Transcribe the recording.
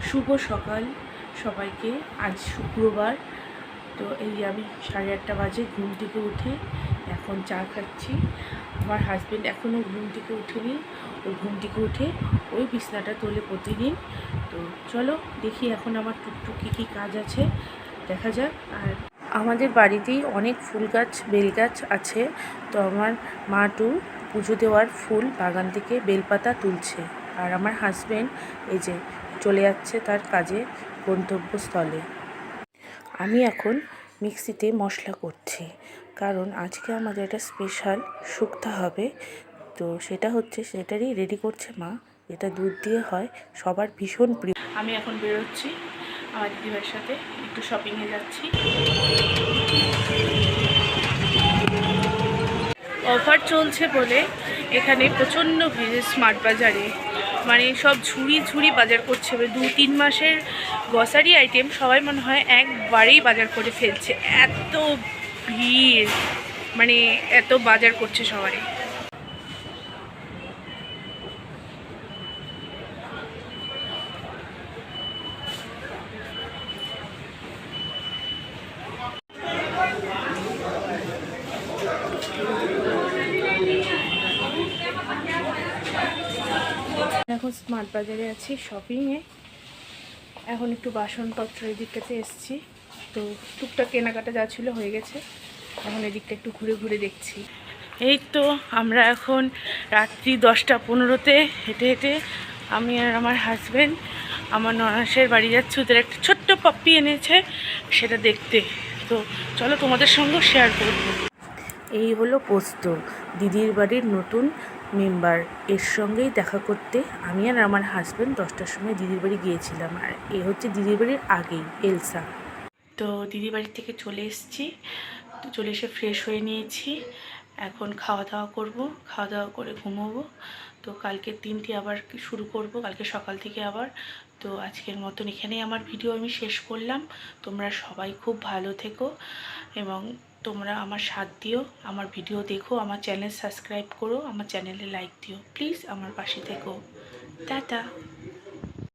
শুভ সকাল সবাইকে। আজ শুক্রবার। তো এই আমি 8:30 বাজে ঘুম থেকে উঠে এখন চা খাচ্ছি। আমার হাজব্যান্ড এখনও ঘুম থেকে উঠেনি। ও ঘুম থেকে উঠে ওই বিছনাটা তোলে প্রতিদিন। তো চলো দেখি এখন আমার টুকটুক কী কাজ আছে, দেখা যাক। আর আমাদের বাড়িতেই অনেক ফুল গাছ, বেল গাছ আছে। তো আমার মা পুজো দেওয়ার ফুল বাগান থেকে বেলপাতা তুলছে। আর আমার হাজব্যান্ড এই যে চলে যাচ্ছে তার কাজে, গন্তব্যস্থলে। আমি এখন মিক্সিতে মশলা করছি, কারণ আজকে আমাদের একটা স্পেশাল শুক্তো হবে। তো সেটারই রেডি করছে মা। এটা দুধ দিয়ে হয়, সবার ভীষণ প্রিয়। আমি এখন বেরোচ্ছি আমার দিদিভাইয়ের সাথে, একটু শপিংয়ে যাচ্ছি। অফার চলছে বলে এখানে প্রচণ্ড ভিড় স্মার্ট বাজারে। মানে সব ঝুড়ি বাজার করছে। 2-3 মাসের গ্রসারি আইটেম সবাই মনে হয় একবারেই বাজার করে ফেলছে। এত ভিড়, মানে এত বাজার করছে সবাই। এখন স্মার্ট বাজারে আছি শপিংয়ে। এখন একটু বাসনপত্র এদিকটাতে এসছি। তো টুকটাক কেনাকাটা যা ছিল হয়ে গেছে। এখন এদিকটা একটু ঘুরে ঘুরে দেখছি। এই তো আমরা এখন রাত্রি 10:15-তে হেঁটে হেঁটে আমি আর আমার হাজব্যান্ড আমার ননাসের বাড়ি যাচ্ছি। ওদের একটা ছোট্ট পাপ্পি এনেছে, সেটা দেখতে। তো চলো তোমাদের সঙ্গেও শেয়ার করব। এই হলো পোস্ত, দিদির বাড়ির নতুন মেম্বার। এর সঙ্গেই দেখা করতে আমি আর আমার হাজব্যান্ড 10টার সময় দিদির বাড়ি গিয়েছিলাম। আর এ হচ্ছে দিদির বাড়ির আগেই এলসা। তো দিদির বাড়ি থেকে চলে এসেছি। তো চলে এসে ফ্রেশ হয়ে নিয়েছি। এখন খাওয়া দাওয়া করব, খাওয়া দাওয়া করে ঘুমোবো। তো কালকের দিনটি আবার শুরু করব, কালকে সকাল থেকে আবার। তো আজকের মতন এখানেই আমার ভিডিও আমি শেষ করলাম। তোমরা সবাই খুব ভালো থেকো এবং তোমরা আমার সাথ দিও, আমার ভিডিও দেখো, আমার চ্যানেল সাবস্ক্রাইব করো, আমার চ্যানেলে লাইক দিও, প্লিজ আমার পাশে থেকো। টাটা।